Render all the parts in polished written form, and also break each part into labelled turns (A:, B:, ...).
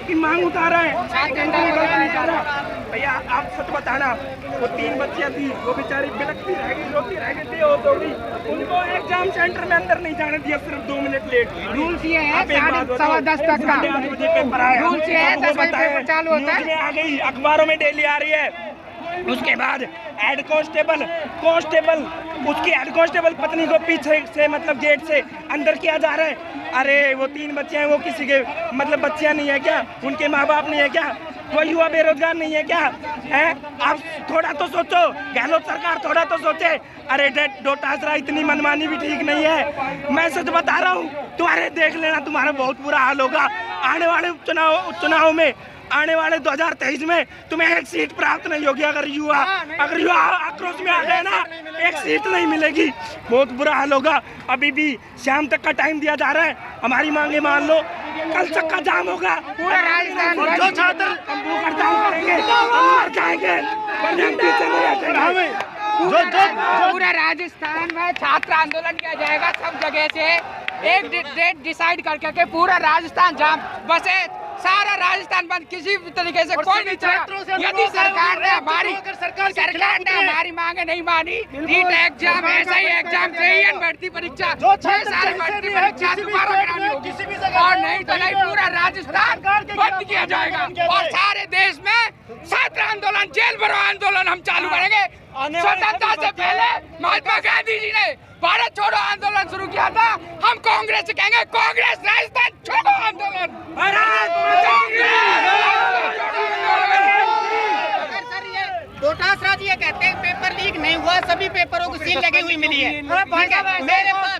A: की मांग उतारा है। भैया आप सच बताना, वो 3 बच्चियां थी, वो बेचारी बिलखती रह गई, रोती रह गई, बेहोश हो गई। उनको एग्जाम सेंटर में अंदर नहीं जाने दिया, सिर्फ 2 मिनट लेट।
B: रूल्स ये है 10:15 तक का
A: पेपर आया,
B: रूल्स ये है 10 बजे पेपर चालू होता है।
A: न्यूज़ में आ गई, अखबारों में डेली आ रही है। उसके बाद हेड कांस्टेबल उसकी हेड कांस्टेबल पत्नी को पीछे से मतलब गेट से अंदर किया जा रहा है। अरे वो 3 बच्चे हैं, वो किसी के मतलब बच्चियां नहीं है क्या? उनके माँ बाप नहीं है क्या? वो युवा बेरोजगार नहीं है क्या? है आप थोड़ा तो सोचो, गहलोत सरकार थोड़ा तो सोचे। अरे डोटासरा इतनी मनमानी भी ठीक नहीं है। मैं सच बता रहा हूँ, तुम्हारे देख लेना, तुम्हारा बहुत बुरा हाल होगा आने वाले चुनाव में। आने वाले 2023 में तुम्हें 1 सीट प्राप्त नहीं होगी अगर युवा आक्रोश में आ गए ना, 1 सीट नहीं मिलेगी। बहुत बुरा हाल होगा। अभी भी शाम तक का टाइम दिया जा रहा है, हमारी मांगे मान लो। कल तक का जाम होगा, पूरा राजस्थान जो छात्र हम हड़ताल करेंगे, हम मर जाएंगे,
B: पूरा राजस्थान में छात्र आंदोलन किया जाएगा। सब जगह से एक डेट डिसाइड करके पूरा राजस्थान जाम, बसे सारा राजस्थान बंद, किसी भी तरीके से कोई नहीं चला। यदि सरकार ने हमारी मांगे नहीं मानी, नीट एग्जाम ऐसा ही एग्जाम चाहिए, भर्ती परीक्षा 6 साल भर्ती परीक्षा दोबारा करानी होगी, और नहीं तो नहीं पूरा राजस्थान बंद किया जाएगा। और सारे देश में छात्र आंदोलन, जेल भरो आंदोलन हम चालू करेंगे। स्वतंत्रता से पहले महात्मा गांधी जी ने भारत छोड़ो आंदोलन शुरू किया था। हम कांग्रेस से कहेंगे, कांग्रेस राजस्थान छोड़ो आंदोलन। डोटासरा जी ये कहते हैं पेपर लीक नहीं हुआ, सभी पेपरों को सील लगी हुई मिली है।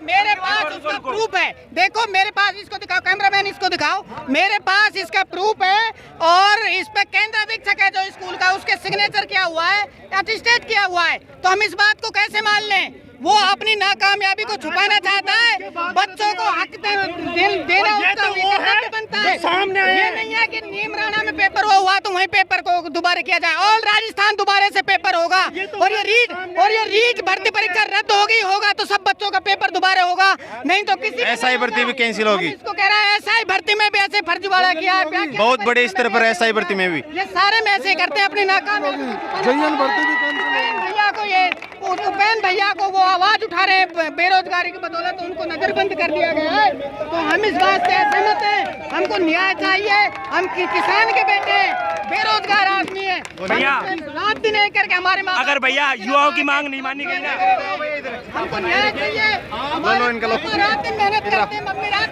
B: मेरे पास उसका प्रूफ है, देखो मेरे पास, इसको दिखाओ कैमरामैन, इसको दिखाओ, मेरे पास इसका प्रूफ है। और इस पे केंद्र अधीक्षक है जो स्कूल का, उसके सिग्नेचर किया हुआ है, अटेस्टेड किया हुआ है। तो हम इस बात को कैसे मान लें? वो अपनी नाकामयाबी को छुपाना चाहता है। बच्चों को हक देना उसका बनता है। सामने ये नहीं है कि नीम राणा में पेपर हुआ तो वहीं पेपर को दोबारा किया जाए, और राजस्थान दोबारा से पेपर होगा। और ये रीट भर्ती परीक्षा रद्द होगा तो सब बच्चों का पेपर दोबारा होगा, नहीं तो किसी
C: एसआई भर्ती भी कैंसिल होगी।
B: इसको कह रहा है एसआई भर्ती में भी ऐसे फर्जीवाड़ा किया है,
C: बहुत बड़े स्तर पर एसआई भर्ती में भी
B: ये सारे में ऐसे करते हैं अपनी नाकामयाबी। भैया को ये उपेन भैया को वो आवाज उठा रहे हैं बेरोजगारी की बदौलत, उनको नजरबंद कर दिया गया है। तो हम इस बात से सहमत हैं, हमको न्याय चाहिए। हम किसान के बेटे, बेरोजगार आदमी है, रात दिन एक करके हमारे
A: अगर भैया युवाओं की मांग नहीं मानी गई ना,
B: हमको न्याय चाहिए। रात दिन मेहनत करते हैं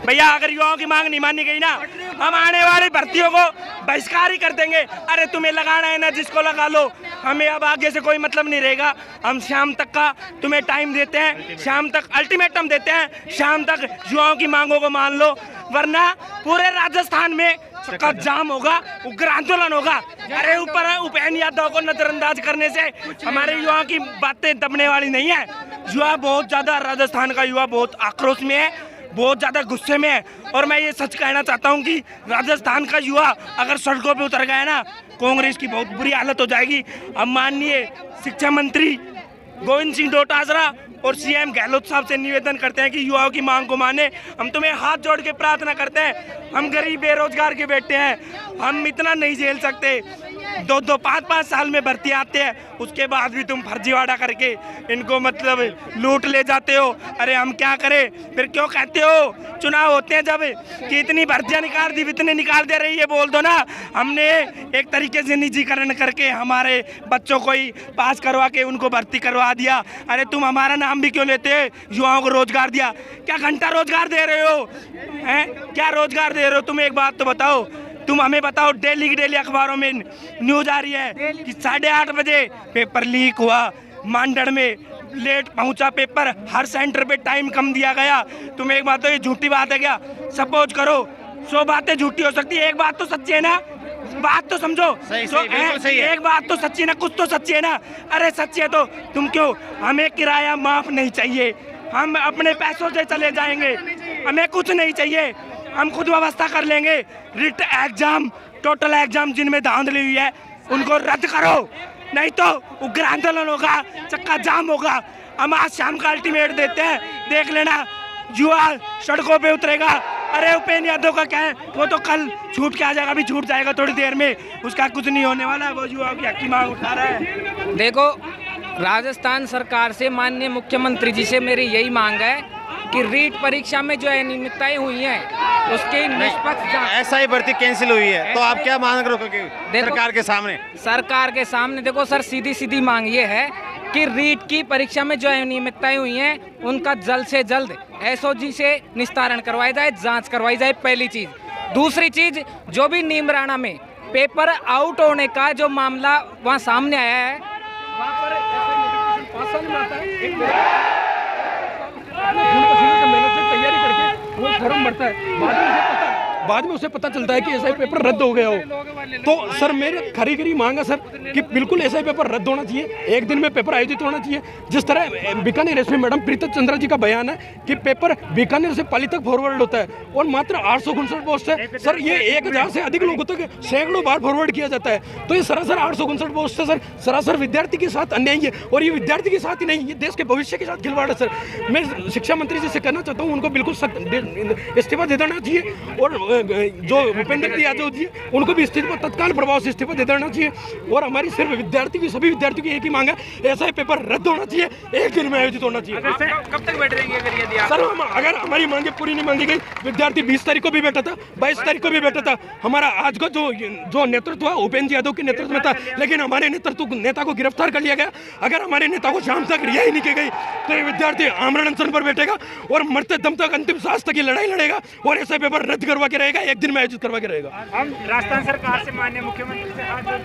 A: भैया, अगर युवाओं की मांग नहीं मानी गई ना, हम आने वाली भर्तियों को बहिष्कार ही कर देंगे। अरे तुम्हें लगाना है ना, जिसको लगा लो, हमें अब आगे से कोई मतलब नहीं रहेगा। हम शाम तक का तुम्हें टाइम देते हैं, शाम तक अल्टीमेटम देते हैं, शाम तक युवाओं की मांगों को मान लो, वरना पूरे राजस्थान में का जाम होगा, उग्र आंदोलन होगा। अरे ऊपर उपेन यादव को नजरअंदाज करने से हमारे युवाओं की बातें दबने वाली नहीं है। युवा बहुत ज्यादा, राजस्थान का युवा बहुत आक्रोश में है, बहुत ज्यादा गुस्से में है। और मैं ये सच कहना चाहता हूँ कि राजस्थान का युवा अगर सड़कों पे उतर गया ना, कांग्रेस की बहुत बुरी हालत हो जाएगी। अब माननीय शिक्षा मंत्री गोविंद सिंह डोटासरा और सीएम गहलोत साहब से निवेदन करते हैं कि युवाओं की मांग को माने। हम तुम्हें हाथ जोड़ के प्रार्थना करते हैं, हम गरीब बेरोजगार के बेटे हैं, हम इतना नहीं झेल सकते। 2-2, 5-5 साल में भर्ती आते हैं, उसके बाद भी तुम फर्जीवाड़ा करके इनको मतलब लूट ले जाते हो। अरे हम क्या करें? फिर क्यों कहते हो चुनाव होते हैं जब कि इतनी भर्तियां निकाल दी, इतने निकाल दे रही है, बोल दो ना। हमने एक तरीके से निजीकरण करके हमारे बच्चों को ही पास करवा के उनको भर्ती करवा दिया। अरे तुम हमारा नाम भी क्यों लेते? युवाओं को रोजगार दिया, क्या घंटा रोजगार दे रहे हो? हैं क्या रोजगार दे रहे हो? तुम एक बात तो बताओ, तुम हमें बताओ। डेली की डेली अखबारों में न्यूज आ रही है कि 8:30 बजे पेपर लीक हुआ, मांडर में लेट पहुंचा पेपर, हर सेंटर पे टाइम कम दिया गया। तुम एक बात तो, ये झूठी बात है क्या? सपोज करो 100 बातें झूठी हो सकती है, एक बात तो सच्ची है ना? बात तो समझो।
C: सही है।
A: एक बात तो सच्ची ना, कुछ तो सच्ची है ना? अरे सच्ची है तो तुम क्यों? हमें किराया माफ नहीं चाहिए, हम अपने पैसों से चले जाएंगे, हमें कुछ नहीं चाहिए, हम खुद व्यवस्था कर लेंगे। रिट एग्जाम, टोटल एग्जाम जिनमें धांधली हुई है उनको रद्द करो, नहीं तो उग्र आंदोलन होगा, चक्का जाम होगा। हम आज शाम का अल्टीमेट देते हैं, देख लेना, युवा सड़कों पे उतरेगा। अरे उपेंद्र यादव का क्या है, वो तो कल छूट के आ जाएगा, अभी छूट जाएगा थोड़ी देर में, उसका कुछ नहीं होने वाला है, वो युवाओं की हक की मांग उठा रहा है।
D: देखो, राजस्थान सरकार से, माननीय मुख्यमंत्री जी से मेरी यही मांग है कि रीट परीक्षा में जो अनियमितताएं हुई हैं उसकी निष्पक्ष जांच।
C: एसआई भर्ती कैंसिल हुई है, तो आप क्या मांग रखोगे सरकार के सामने?
D: सरकार के सामने देखो सर, सीधी सीधी मांग ये है कि रीट की परीक्षा में जो अनियमितताएं हुई हैं उनका जल्द से जल्द एसओजी से निस्तारण करवाया जाए, जांच करवाई जाए, पहली चीज। दूसरी चीज, जो भी नीमराणा में पेपर आउट होने का जो मामला वहाँ सामने आया है, वहाँ पर
E: मेहनत से तैयारी करके वो फॉर्म भरता है, बाद में उसे पता चलता है कि ऐसा ही पेपर रद्द हो गया हो। तो सर मेरे खरी खरी मांग है सर कि बिल्कुल ऐसा ही पेपर रद्द होना चाहिए, एक दिन में पेपर आयोजित होना चाहिए। जिस तरह बीकानेर एसपी मैडम प्रीति चंद्रा जी का बयान है कि पेपर बीकानेर से पाली तक फॉरवर्ड होता है और मात्र 859 पोस्ट है। सर ये 1000 से अधिक लोगों तक सैकड़ों बार फॉरवर्ड किया जाता है। तो ये सरासर 859 पोस्ट है सर, सरासर विद्यार्थी के साथ अन्याय है। और ये विद्यार्थी के साथ ही नहीं, ये देश के भविष्य के साथ खिलवाड़ है सर। मैं शिक्षा मंत्री जी से कहना चाहता हूँ, उनको बिल्कुल इस्तीफा दे देना चाहिए और जो उपेंद्र यादव जी उनको भी इस्तीफा, तत्काल प्रभाव से इस्तीफा दे देना चाहिए। और हमारी सिर्फ विद्यार्थी की, सभी विद्यार्थियों की एक ही मांग है, ऐसा ही पेपर रद्द होना चाहिए, एक दिन में आयोजित होना चाहिए।
A: कब तक बैठ रहेंगे अगर यदि
E: सर हम अगर हमारी मांगे पूरी नहीं मांगी गई, विद्यार्थी 20 तारीख को भी बैठा था, 22 तारीख को भी बैठा था। हमारा आज का जो नेतृत्व है उपेंद्र यादव के नेतृत्व में था, लेकिन हमारे नेता को गिरफ्तार कर लिया गया। अगर हमारे नेता को शाम तक रिहाई नहीं की गई तो ये विद्यार्थी आमरण अनशन पर बैठेगा और मरते दम तक, अंतिम सांस तक ये लड़ाई लड़ेगा और ऐसा पेपर रद्द करवा के रहेगा, एक दिन में आयोजित करवा के रहेगा।
F: हम राजस्थान सरकार से, माननीय मुख्यमंत्री से हाथ जोड़